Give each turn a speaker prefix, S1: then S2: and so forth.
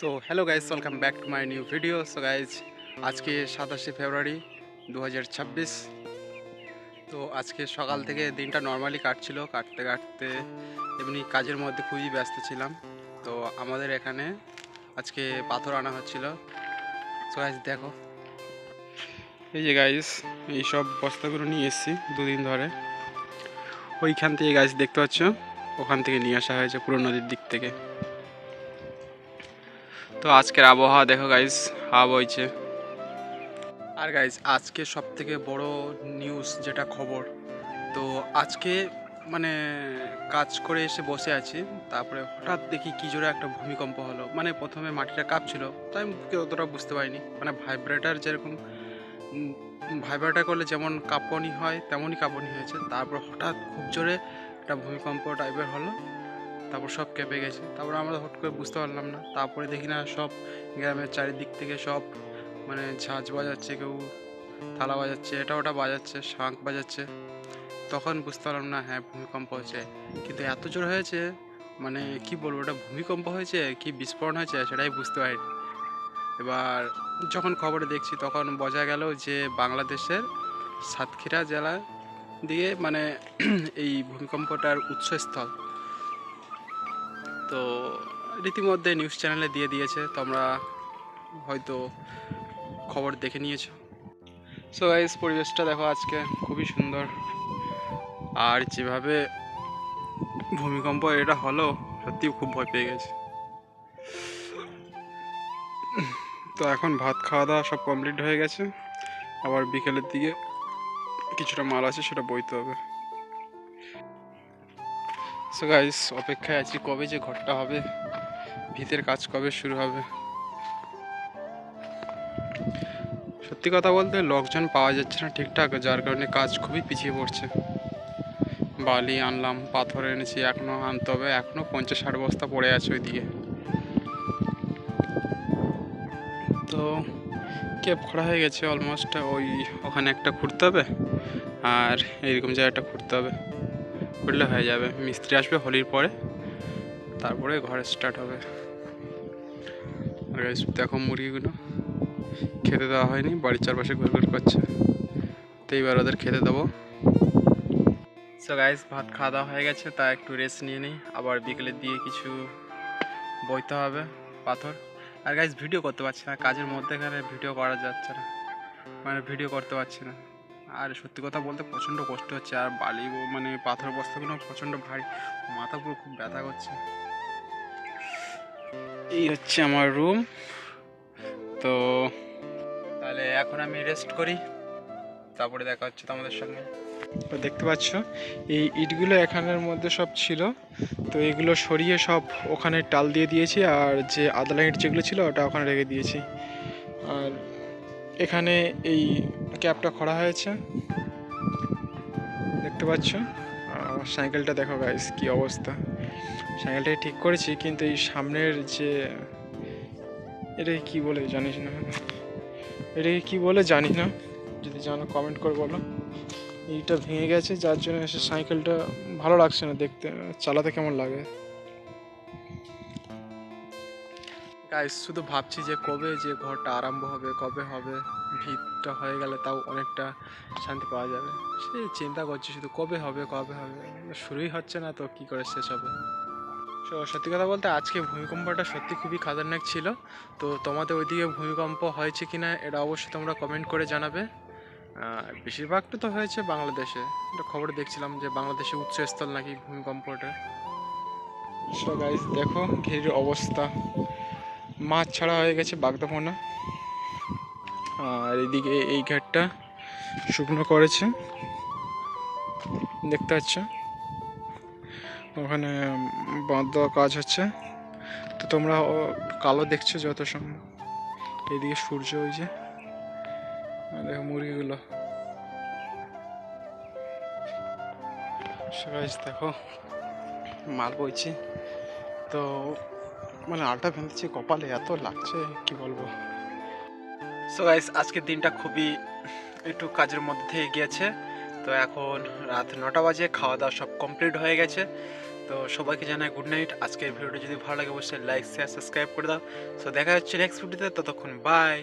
S1: তো hello guys, welcome back to my new video. So guys, আজকে 27 ফেব্রুয়ারি 2026। তো আজকে সকাল থেকে দিনটা নর্মালি কাটছিল, কাটতে কাটতে এমনি কাজের মধ্যে খুবই ব্যস্ত ছিলাম। তো আমাদের এখানে আজকে পাথর আনা হচ্ছিল। সো গাইজ দেখো, এই যে গাইজ, এই সব বস্তাগুলো নিয়ে এসেছি দুদিন ধরে। ওইখান থেকে গাইজ দেখতে পাচ্ছ, ওখান থেকে নিয়ে আসা হয়েছে পুরো নদীর দিক থেকে। তো আজকের আবহাওয়া দেখো গাইজ, হাওয়া বইছে। আর গাইজ, আজকে সব থেকে বড় নিউজ যেটা খবর, তো আজকে মানে কাজ করে এসে বসে আছি, তারপরে হঠাৎ দেখি কি জোরে একটা ভূমিকম্প হলো। মানে প্রথমে মাটিটা কাঁপছিল, তাই আমি অতটা বুঝতে পারিনি। মানে ভাইব্রেটার যেরকম ভাইব্রেটার করলে যেমন কাঁপনি হয় তেমনই কাঁপনি হয়েছে। তারপর হঠাৎ খুব জোরে একটা ভূমিকম্প টাইপের হলো, তারপর সব কেঁপে গেছে। তারপর আমরা হট করে বুঝতে পারলাম না, তারপরে দেখি না সব গ্রামের চারিদিক থেকে সব মানে ঝাঁঝ বাজাচ্ছে, কেউ থালা বাজাচ্ছে, এটা ওটা বাজাচ্ছে, শাঁখ বাজাচ্ছে। তখন বুঝতে পারলাম না, হ্যাঁ ভূমিকম্প হয়েছে। কিন্তু এত জোর হয়েছে, মানে কি বলবো, ওটা ভূমিকম্প হয়েছে কি বিস্ফোরণ হয়েছে সেটাই বুঝতে পারিনি। এবার যখন খবরে দেখছি তখন বোঝা গেল যে বাংলাদেশের সাতক্ষীরা জেলা দিয়ে মানে এই ভূমিকম্পটার উৎসস্থল। তো রীতিমধ্যে নিউজ চ্যানেলে দিয়ে দিয়েছে, তোমরা হয়তো খবর দেখে নিয়েছো। সো গাইস, পরিবেশটা দেখো আজকে খুবই সুন্দর। আর যেভাবে ভূমিকম্প এটা হলো, সত্যি খুব ভয় পেয়ে গেছে। তো এখন ভাত খাওয়া দাওয়া সব কমপ্লিট হয়ে গেছে। আবার বিকেলের দিকে কিছুটা মাল আছে, সেটা বইতে হবে। সো গাইস, অপেক্ষায় আছি কবে যে ঘরটা হবে, ভিতের কাজ কবে শুরু হবে। সত্যি কথা বলতে লোকজন পাওয়া যাচ্ছে না ঠিকঠাক, যার কারণে কাজ খুবই পিছিয়ে পড়ছে। বালি আনলাম, পাথর এনেছি, এখনও আনতে হবে, এখনও 50-60 বস্তা পড়ে আছে ওইদিকে। তো ক্যাপ খোঁড়া হয়ে গেছে অলমোস্ট। ওখানে একটা খুঁড়তে হবে, আর এইরকম জায়গাটা খুঁড়তে হবে। খুঁড়লে হয়ে যাবে, মিস্ত্রি আসবে হোলির পরে, তারপরে ঘর স্টার্ট হবে। আর দেখো মুরগিগুলো খেতে দেওয়া হয়নি, বাড়ির চারপাশে ঘুরঘুর করছে, তো এইবার ওদের খেতে দেবো। সো গাইস, ভাত খাওয়া দাওয়া হয়ে গেছে, তা একটু রেস্ট নিয়ে নিই। আবার বিকেলের দিয়ে কিছু বইতে হবে পাথর। আর গাইস, ভিডিও করতে পারছি না, কাজের মধ্যেখানে ভিডিও করা যাচ্ছে না, মানে ভিডিও করতে পারছি না। আর সত্যি কথা বলতে প্রচণ্ড কষ্ট হচ্ছে, আর বালি মানে পাথর বস্তাগুলো প্রচণ্ড ভারী, মাথা পুরো খুব ব্যথা করছে। এই হচ্ছে আমার রুম। তো তাহলে এখন আমি রেস্ট করি, তারপরে দেখা হচ্ছে তোমাদের সঙ্গে। তো দেখতে পাচ্ছ, এই ইটগুলো এখানের মধ্যে সব ছিল, তো এগুলো সরিয়ে সব ওখানে টাল দিয়ে দিয়েছি, আর যে আদলা ইট যেগুলো ছিল ওটা ওখানে রেখে দিয়েছি। আর এখানে এই ক্যাপটা খোঁড়া হয়েছে, দেখতে পাচ্ছ। আমার সাইকেলটা দেখো গাইস কি অবস্থা। সাইকেলটাকে ঠিক করেছি, কিন্তু এই সামনের যে এটাকে কি বলে জানিস না, এটাকে কি বলে জানি না, যদি জানো কমেন্ট করে বলো। এইটা ভেঙে গেছে, যার জন্য এসে সাইকেলটা ভালো লাগছে না দেখতে, চালাতে কেমন লাগে। গাইস, শুধু ভাবছি যে কবে যে ঘরটা আরম্ভ হবে, কবে হবে, ভিতটা হয়ে গেলে তাও অনেকটা শান্তি পাওয়া যাবে। সেই চিন্তা করছি শুধু কবে হবে কবে হবে, শুরুই হচ্ছে না, তো কি করে শেষ হবে। তো সত্যি কথা বলতে আজকে ভূমিকম্পটা সত্যি খুবই খতরনাক ছিল। তো তোমাদের ওইদিকে ভূমিকম্প হয়েছে কিনা এটা অবশ্যই তোমরা কমেন্ট করে জানাবে। বেশিরভাগটা তো হয়েছে বাংলাদেশে, একটা খবরে দেখছিলাম যে বাংলাদেশে উৎসস্থল নাকি ভূমিকম্পটা। সো গাইস দেখো ঘেরির অবস্থা, মাছ ছাড়া হয়ে গেছে বাগদাপোনা। আর এদিকে এই ঘাটটা শুকনো করেছে, দেখতে পাচ্ছ। ওখানে বাঁধ দেওয়া কাজ হচ্ছে। তো তোমরা কালো দেখছো যত সম্ভব। এদিকে সূর্য, ওই যে দেখো মুরগিগুলো। গাইস দেখো মাল বইছি, তো মানে আলটা ভেঙেছি কপালে, এত লাগছে কি বলবো। সো গাইস, আজকের দিনটা খুবই একটু কাজের মধ্যে গিয়েছে। তো এখন রাত 9টা বাজে, খাওয়া দাওয়া সব কমপ্লিট হয়ে গেছে। তো সবাইকে জানাই গুড নাইট। আজকের ভিডিওটা যদি ভালো লাগে অবশ্যই লাইক শেয়ার সাবস্ক্রাইব করে দাও। সো দেখা হচ্ছে নেক্সট ভিডিওতে, ততক্ষণ বাই।